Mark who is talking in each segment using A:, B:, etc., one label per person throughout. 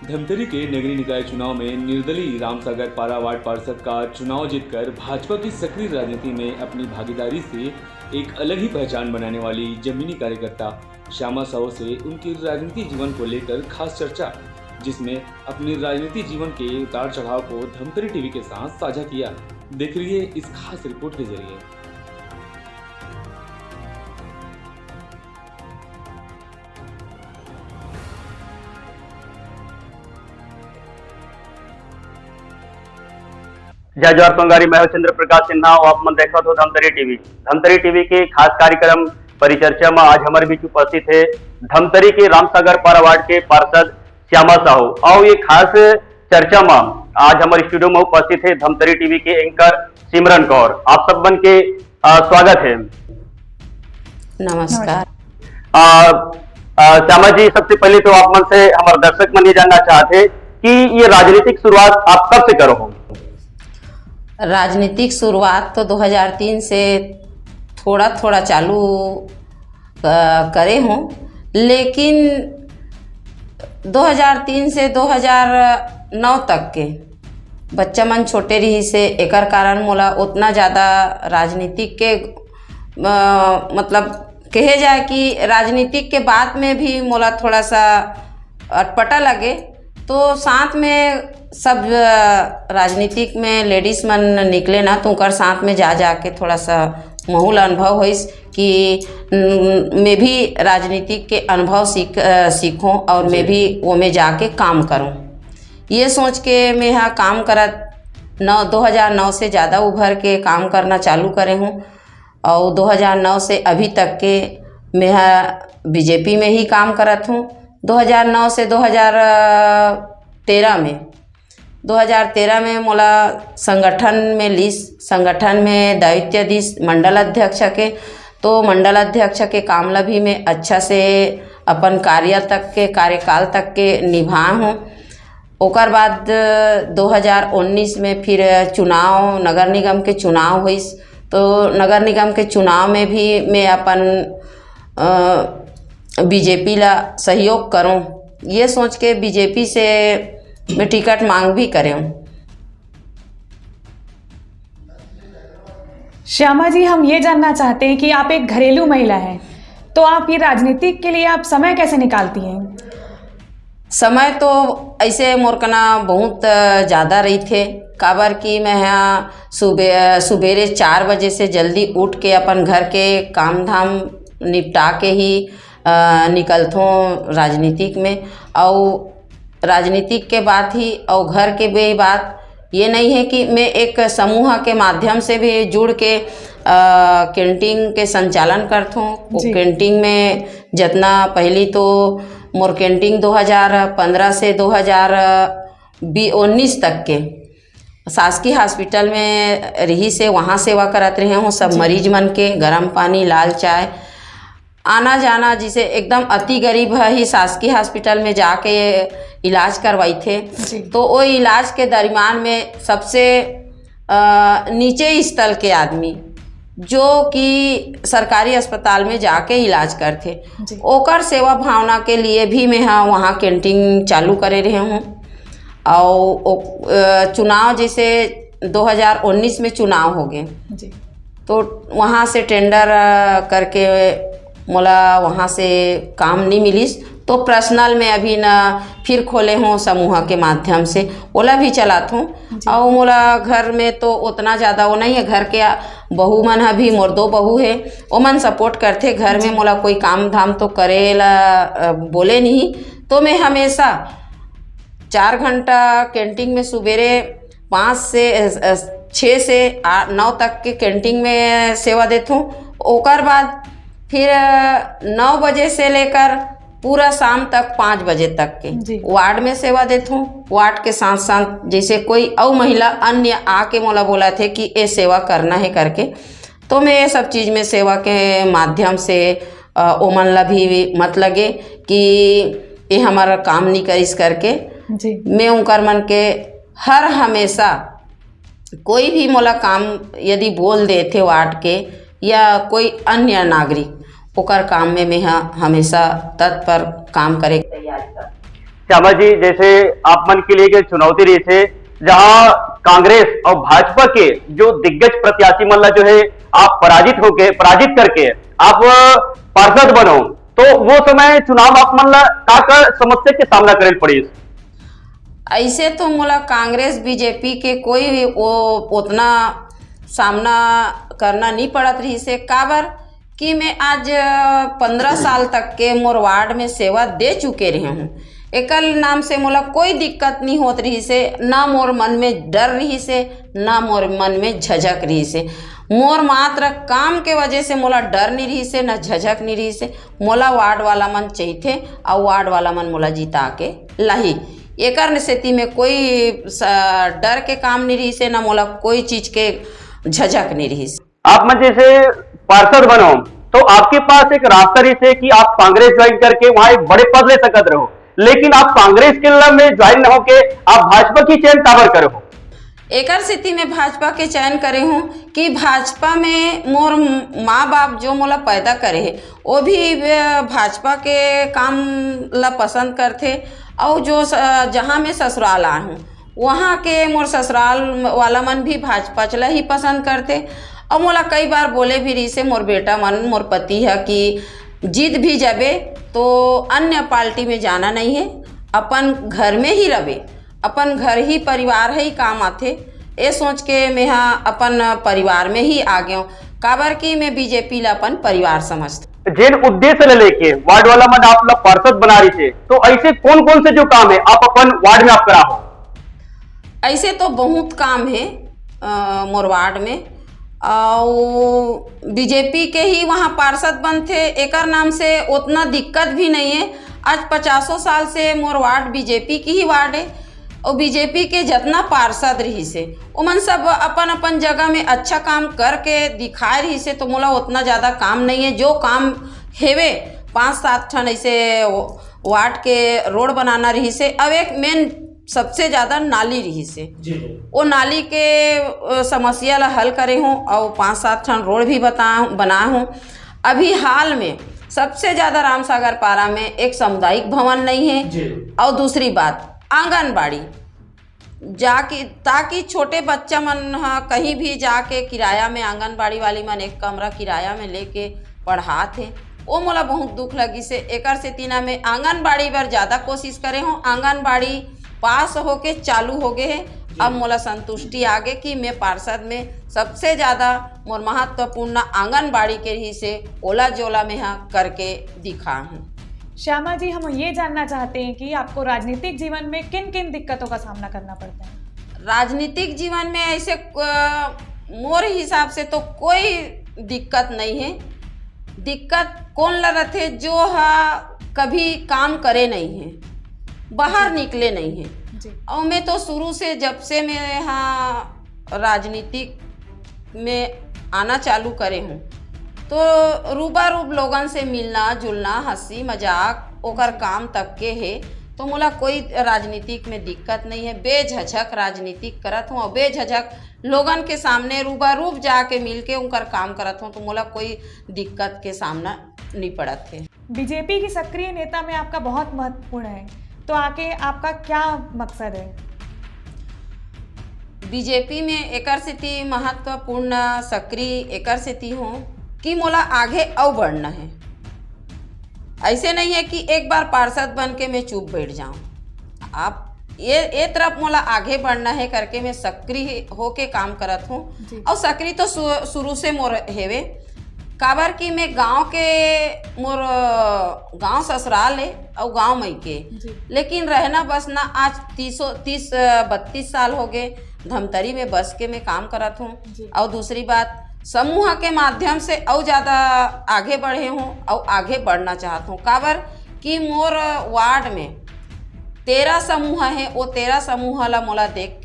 A: धमतरी के नगरीय निकाय चुनाव में निर्दलीय रामसागर पारा वार्ड पार्षद का चुनाव जीतकर भाजपा की सक्रिय राजनीति में अपनी भागीदारी से एक अलग ही पहचान बनाने वाली जमीनी कार्यकर्ता श्यामा साहू से उनके राजनीतिक जीवन को लेकर खास चर्चा, जिसमें अपने राजनीतिक जीवन के उतार चढ़ाव को धमतरी टीवी के साथ साझा किया। देख रहिए इस खास रिपोर्ट के जरिए।
B: जय जोहार पंगारी। मैं चंद्र प्रकाश सिन्हा और आप मन देखा तो धमतरी टीवी के खास कार्यक्रम परिचर्चा में आज हमारे बीच उपस्थित है धमतरी के रामसागर पारा वार्ड के पार्षद श्यामा साहू। और ये खास चर्चा में आज हमारे स्टूडियो में उपस्थित है धमतरी टीवी के एंकर सिमरन कौर। आप सब बन के स्वागत है।
C: नमस्कार।
B: श्यामा जी, सबसे पहले तो आप मन से हमारे दर्शक मन ये जानना चाहते कि ये राजनीतिक शुरुआत आप कब से करो हो?
C: राजनीतिक शुरुआत तो 2003 से थोड़ा थोड़ा चालू करे हूँ, लेकिन 2003 से 2009 तक के बच्चा मन छोटे रही से एकर कारण मोला उतना ज़्यादा राजनीतिक के मतलब कहे जाए कि राजनीतिक के बाद में भी मोला थोड़ा सा अटपटा लगे, तो साथ में सब राजनीतिक में लेडीज मन निकले ना, तो उनकर साथ में जा के थोड़ा सा महूल अनुभव होइस कि मैं भी राजनीतिक के अनुभव सीखूं और मैं भी वो में जाके काम करूं। ये सोच के मैं यहाँ काम करत 2009 से ज़्यादा उभर के काम करना चालू करे हूँ। और 2009 से अभी तक के मैं यहाँ बीजेपी में ही काम करत हूँ। 2009 से 2013 में मोला संगठन में लीस, संगठन में दायित्व दीस मंडल अध्यक्ष के, तो मंडल अध्यक्ष के कामला भी मैं अच्छा से अपन कार्यकाल तक के निभा हूँ। ओकर बाद 2019 में फिर चुनाव, नगर निगम के चुनाव हुईस, तो नगर निगम के चुनाव में भी मैं अपन बीजेपी ला सहयोग करूँ, ये सोच के बीजेपी से मैं टिकट मांग भी करे हूँ।
D: श्यामा जी, हम ये जानना चाहते हैं कि आप एक घरेलू महिला हैं, तो आप ये राजनीतिक के लिए आप समय कैसे निकालती हैं?
C: समय तो ऐसे मोरकना बहुत ज़्यादा रही थे, काबर कि मैं यहाँ सुबेरे 4 बजे से जल्दी उठ के अपन घर के काम धाम निपटा के ही निकलतूँ राजनीतिक में। और राजनीतिक के बात ही और घर के भी बात ये नहीं है कि मैं एक समूह के माध्यम से भी जुड़ के कैंटीन के संचालन करतूँ। वो कैंटीन में जितना पहली तो मोर कैंटीन 2015 से 2019 तक के शासकीय हॉस्पिटल में रही से वहाँ सेवा करत रहे हूँ। सब मरीज मन के गर्म पानी, लाल चाय, आना जाना, जिसे एकदम अति गरीब ही शासकीय हॉस्पिटल में जाके इलाज करवाई थे। तो वो इलाज के दरमियान में सबसे नीचे स्तर के आदमी जो कि सरकारी अस्पताल में जाके इलाज करते, ओकर सेवा भावना के लिए भी मैं वहाँ कैंटीन चालू करे रहे हूँ। और चुनाव जैसे 2019 में चुनाव हो गए, तो वहाँ से टेंडर करके मोला वहाँ से काम नहीं मिलिस, तो पर्सनल में अभी ना फिर खोले हूँ समूह के माध्यम से, ओला भी चलात हूँ। और मोला घर में तो उतना ज़्यादा वो नहीं है, घर के बहू मन अभी मोर 2 बहू है, वो मन सपोर्ट करते घर में। मोला कोई काम धाम तो करेला बोले नहीं, तो मैं हमेशा 4 घंटा कैंटीन में सुबेरे 6 से 9 तक के कैंटीन में सेवा देता हूँ। ओकर बाद फिर 9 बजे से लेकर पूरा शाम तक 5 बजे तक के वार्ड में सेवा देता हूँ। वार्ड के साथ साथ जैसे कोई और महिला अन्य आके मोला बोला थे कि ये सेवा करना है करके, तो मैं ये सब चीज़ में सेवा के माध्यम से ओ मन ला भी मत लगे कि ये हमारा काम नहीं करिस करके। मैं उनकर मन के हर हमेशा कोई भी मोला काम यदि बोल देते वार्ड के या कोई अन्य नागरिक, ओकर काम में मैं हमेशा तत्पर काम करे तैयार।
B: श्यामा जी, जैसे आप मन के लिए के चुनौती रही थे, जहां कांग्रेस और भाजपा के जो दिग्गज प्रत्याशी मन जो है आप पराजित करके आप पार्षद बनो, तो वो समय चुनाव आप मन का समस्या के सामना करे पड़ी?
C: ऐसे तो मोला कांग्रेस बीजेपी के कोई वो उतना सामना करना नहीं पड़त रही से, काबर कि मैं आज 15 साल तक के मोर वार्ड में सेवा दे चुके रहे हूँ। एकल नाम से मोला कोई दिक्कत नहीं होत रही से, ना मोर मन में डर रही से, ना मोर मन में झझक रही से। मोर मात्र काम के वजह से मोला डर नहीं रही से, ना झझक नहीं रही से। मोला वार्ड वाला मन चाहिए और वार्ड वाला मन मोला जिता के लाही। एकर स्थिति में कोई डर के काम नहीं रही से, ना मोला कोई चीज के झझक नहीं रही से।
B: आप मन जैसे पार्षद बनो तो आपके पास एक रास्ता रही से कि आप कांग्रेस ज्वाइन करके वहां एक बड़े पद ले सकते रहो, लेकिन आप कांग्रेस के में ज्वाइन न होके आप भाजपा की चयन काबर करे हो?
C: एकर स्थिति में भाजपा के चयन करे हूँ कि भाजपा में मोर माँ बाप जो मोला पैदा करे है वो भी भाजपा के काम ला पसंद करते, और जो जहाँ मैं ससुराल आया हूँ वहाँ के मोर ससुराल वाला मन भी भाजपा चला ही पसंद करते। और मोला कई बार बोले भी रही से मोर बेटा मन, मोर पति है कि जीत भी जाबे तो अन्य पार्टी में जाना नहीं है, अपन घर में ही रहे, अपन घर ही परिवार ही काम आते। ये सोच के मैं अपन परिवार में ही आ गया हूँ, काबर कि मैं बीजेपी ला अपन परिवार समझती।
B: जिन उद्देश्य ले लेके वार्ड वाला मन आप लोग पार्षद बना रही थे, तो ऐसे कौन कौन से जो काम है आप अपन वार्ड में आप करा हो?
C: ऐसे तो बहुत काम है मोर वार्ड में, और बीजेपी के ही वहाँ पार्षद बनते, एकर नाम से उतना दिक्कत भी नहीं है। आज 50 साल से मोर वार्ड बीजेपी की ही वार्ड है, और बीजेपी के जितना पार्षद रही से उमन सब अपन अपन जगह में अच्छा काम करके दिखाए रही से, तो मोला उतना ज़्यादा काम नहीं है। जो काम हेवे 5-7 ठन ऐसे वार्ड के रोड बनाना रही से, अब एक मेन सबसे ज़्यादा नाली रही से, वो नाली के समस्या ला हल करे हूँ, और 5-7 ठन रोड भी बनाए हूँ। अभी हाल में सबसे ज़्यादा रामसागर पारा में एक सामुदायिक भवन नहीं है, और दूसरी बात आंगनबाड़ी जाके, ताकि छोटे बच्चा मन कहीं भी जाके किराया में आंगनबाड़ी वाली मन एक कमरा किराया में लेके पढ़ाते, वो मोला बहुत दुख लगी से। एकर से तीना में आंगनबाड़ी पर ज़्यादा कोशिश करे हूँ, आंगनबाड़ी पास होके चालू हो गए है। अब मोला संतुष्टि आ गए कि मैं पार्षद में सबसे ज़्यादा मोर महत्वपूर्ण आंगनबाड़ी के ही से ओला जोला में करके दिखा हूँ।
D: श्यामा जी, हम ये जानना चाहते हैं कि आपको राजनीतिक जीवन में किन किन दिक्कतों का सामना करना पड़ता है?
C: राजनीतिक जीवन में ऐसे मोर हिसाब से तो कोई दिक्कत नहीं है। दिक्कत कौन ला रहते जो कभी काम करे नहीं है, बाहर निकले नहीं है। और मैं तो शुरू से जब से मैं यहाँ राजनीतिक में आना चालू करे हूँ, तो रूबरूब लोगन से मिलना जुलना, हंसी मजाक ओकर काम तक के है, तो मोला कोई राजनीतिक में दिक्कत नहीं है। बेझझक राजनीतिक करत हूँ, और बेझझक लोगन के सामने रूबरूब जाके मिल के उनकर काम करत हूँ, तो मोला कोई दिक्कत के सामना नहीं पड़त है।
D: बीजेपी की सक्रिय नेता में आपका बहुत महत्वपूर्ण है, तो आके आपका क्या मकसद है? बीजेपी में एकर स्थिति महत्वपूर्ण सक्रिय एकर स्थिति हूँ कि मोला आगे और बढ़ना है। ऐसे नहीं है कि एक बार पार्षद बन के मैं चुप बैठ जाऊँ। आप ये तरफ मोला आगे बढ़ना है करके मैं सक्रिय होके काम करत हूँ, और सक्रिय तो शुरू से मोर हेवे, काबर कि मैं मोर गांव ससुराल है और गांव मई के, लेकिन रहना बसना आज 30-32 साल हो गए। धमतरी में बस के मैं काम करत हूँ, और दूसरी बात समूह के माध्यम से और ज़्यादा आगे बढ़े हूँ और आगे बढ़ना चाहता हूँ। काबर कि मोर वार्ड में 13 समूह है, वो 13 समूह ला मोला देख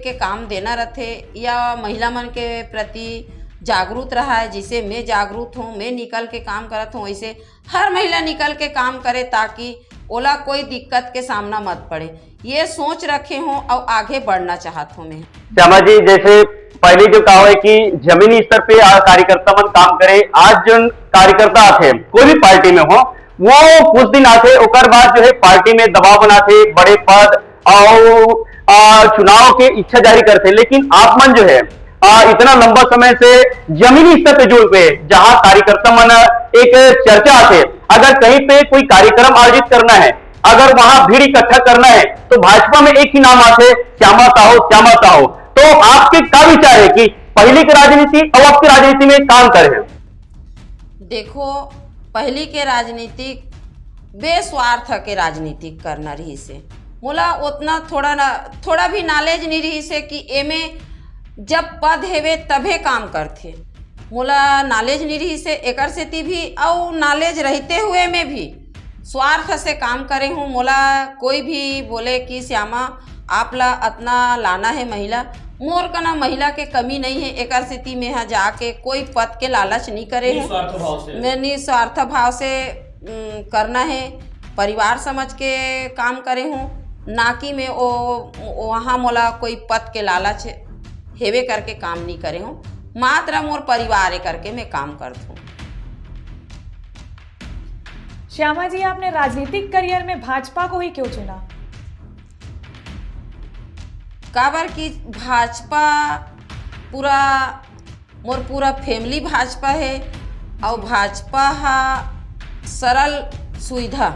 D: के काम देना रहते, या महिला मन के प्रति जागरूक रहा है, जिसे मैं जागरूक हूँ, मैं निकल के काम करत हूँ, वैसे हर महिला निकल के काम करे ताकि ओला कोई दिक्कत के सामना मत पड़े। ये सोच रखे हूँ और आगे बढ़ना चाहत हूँ मैं।
B: श्यामा जी, जैसे पहले जो कहा है कि जमीनी स्तर पे कार्यकर्ता मन काम करे, आज जो कार्यकर्ता थे कोई भी पार्टी में हो, वो कुछ दिन आते ओकर बाद जो है पार्टी में दबाव बनाते, बड़े पद और चुनाव के इच्छा जारी करते। लेकिन आप मन जो है इतना लंबा समय से जमीनी स्तर पे जुड़ पे, जहां कार्यकर्ता मन एक चर्चा आते, अगर कहीं पे कोई कार्यक्रम आयोजित करना है, अगर वहां भीड़ इकट्ठा करना है, तो भाजपा में एक ही नाम आते, श्यामा साहू, श्यामा साहू। तो आपके क्या विचार है कि पहले की राजनीति और अब की राजनीति में काम करे?
D: देखो, पहली के राजनीति बेस्वार्थ के राजनीति करना रही से, मोला उतना थोड़ा भी नॉलेज नहीं रही से कि एमे जब पद हेवे तभे काम करथे। मोला नॉलेज नहीं रही से एकर सेती भी, और नॉलेज रहते हुए में भी स्वार्थ से काम करे हूँ। मोला कोई भी बोले कि श्यामा आप ला इतना लाना है महिला, मोर का ना महिला के कमी नहीं है। एकर सेती में यहाँ जाके कोई पद के लालच नहीं करे हूँ, मैं निस्वार्थ भाव से करना है, परिवार समझ के काम करे हूँ, ना कि मैं वहाँ मोला कोई पद के लालच हेवे करके काम नहीं करे हूँ। मात्र मोर परिवार करके मैं काम करती हूँ।
E: श्यामा जी, आपने राजनीतिक करियर में भाजपा को ही क्यों चुना?
D: काबर की भाजपा मोर पूरा फैमिली भाजपा है, और भाजपा हा सरल सुविधा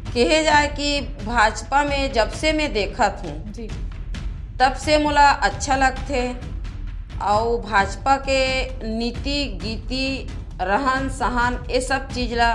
D: कहे जाए कि भाजपा में जब से मैं देखत हूँ
E: जी,
D: तब से मोला अच्छा लगते। और भाजपा के नीति गीति रहन सहन ये सब चीज़ ला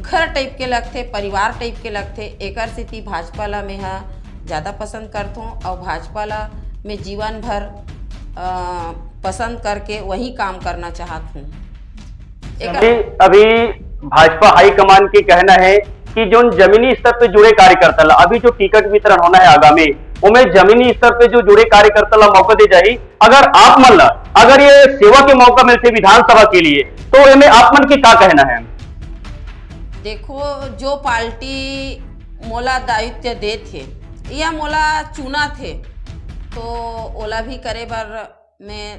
D: घर टाइप के लगते, परिवार टाइप के लगते। एकर सेती भाजपा ला मैं ज़्यादा पसंद करता हूँ, और भाजपा ला मैं जीवन भर पसंद करके वही काम करना चाहता हूँ।
B: अभी भाजपा हाईकमान की कहना है कि जो जमीनी स्तर पे जुड़े कार्यकर्ता ला, अभी जो टिकट वितरण होना है आगामी, उनमें जमीनी स्तर पे जो जुड़े कार्यकर्ता ला मौका दी जाए। अगर आप मन ला अगर ये सेवा के मौका मिलते विधानसभा के लिए, तो इनमें आप मन की क्या कहना है?
D: देखो, जो पार्टी मोला दायित्व दे थे या मोला चुना थे, तो ओला भी करे बर मैं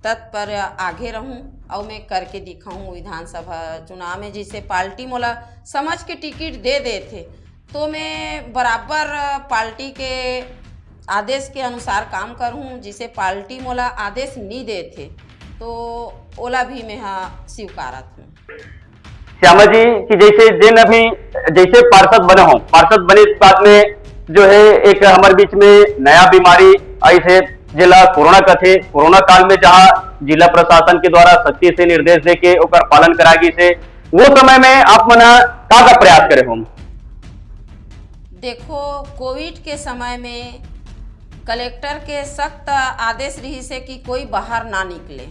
D: तत्पर आगे रहूं और मैं करके दिखाऊं। विधानसभा चुनाव में जिसे पार्टी मोला समझ के टिकट दे थे, तो मैं बराबर पार्टी के आदेश के अनुसार काम करूं। जिसे पार्टी मोला आदेश नहीं दे थे, तो ओला भी मैं स्वीकारत हूँ।
B: श्यामा जी कि जैसे पार्षद बने हो, पार्षद बने इस बात में जो है एक हमारे बीच में नया बीमारी आई से जिला कोरोना का थे। कोरोना काल में जहां जिला प्रशासन के द्वारा सख्ती से निर्देश दे के ओकर पालन करागी से, वो समय में आप मना का प्रयास करे हो?
D: देखो, कोविड के समय में कलेक्टर के सख्त आदेश रही से कि कोई बाहर ना निकले।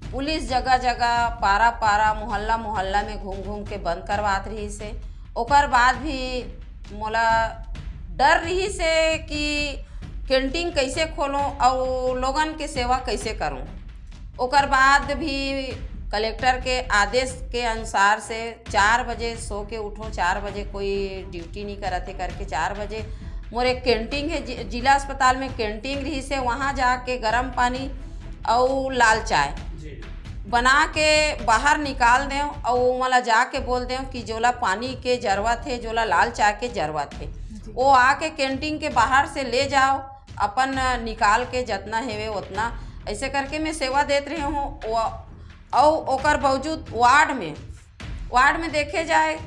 D: पुलिस जगह जगह पारा पारा मोहल्ला मोहल्ला में घूम घूम के बंद करवात रही से। ओकर बाद भी मोला डर रही से कि कैंटीन कैसे खोलूं और लोगन के सेवा कैसे करूं। ओकर बाद भी कलेक्टर के आदेश के अनुसार से 4 बजे सो के उठो, 4 बजे कोई ड्यूटी नहीं करते करके 4 बजे मोर एक कैंटीन है जिला अस्पताल में, कैंटीन रही से वहाँ जाके गर्म पानी और लाल चाय बना के बाहर निकाल दें, और मला जाके बोल दें कि जोला पानी के जरूरत है, जोला लाल चाय के जरूरत है, वो आके कैंटीन के बाहर से ले जाओ, अपन निकाल के जितना है उतना। ऐसे करके मैं सेवा देते रही हूँ। और ओकर बावजूद वार्ड में देखे जाए,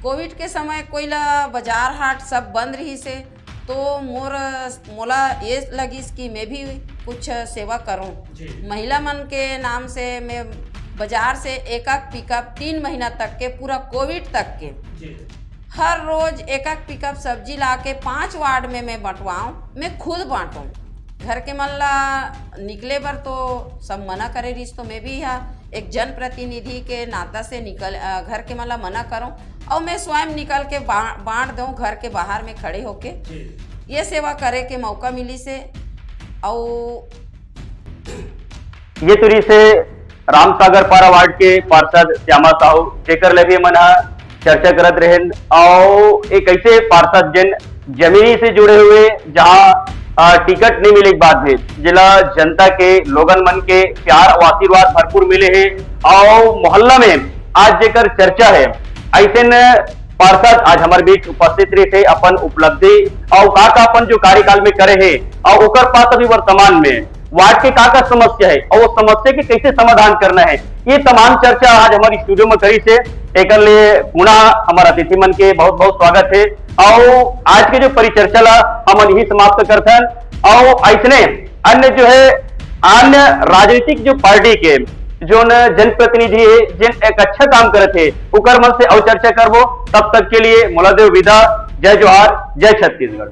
D: कोविड के समय कोई ला बाजार हाट सब बंद रही से, तो मोला ये लगी कि मैं भी कुछ सेवा करूं। महिला मन के नाम से मैं बाजार से एक पिकअप 3 महीना तक के, पूरा कोविड तक के हर रोज एक पिकअप सब्जी ला के 5 वार्ड में मैं बंटवाऊँ, मैं खुद बांटूँ। घर के मन ला निकले बर तो सब मना करे रही, तो मैं भी एक जनप्रतिनिधि के नाता से घर के मन ला मना करूँ, और मैं स्वयं निकल के बांट दूँ घर के बाहर में खड़े होके। ये सेवा करे के मौका मिली से। और
B: ये तुरी से रामसागर पारा वार्ड के पार्षद श्यामा साहू जेकर ले भी मना चर्चा करत रहे, और एक ऐसे पार्षद जिन जमीनी से जुड़े हुए, जहां टिकट नहीं मिले के बाद भी जिला जनता के लोगन मन के प्यार और आशीर्वाद भरपूर मिले हैं, और मोहल्ला में आज जेकर चर्चा है ऐसे न पार्षद आज हमारे बीच उपस्थित रहे थे, अपन उपलब्धि और का अपन जो कार्यकाल में करे है और ओकर पास अभी वर्तमान में वार्ड के का समस्या है और वो समस्या के कैसे समाधान करना है, ये तमाम चर्चा आज हमारी स्टूडियो में करी से एक लिए पुनः हमारा अतिथि मन के बहुत बहुत स्वागत है। और आज के जो परिचर्चा ला हम यही समाप्त करते हैं और ऐसने अन्य जो है अन्य राजनीतिक जो पार्टी के जो जनप्रतिनिधि है जिन एक अच्छा काम करे थे उकर मन से और चर्चा करबो। तब तक के लिए मोलादेव विदा। जय जोहार, जय छत्तीसगढ़।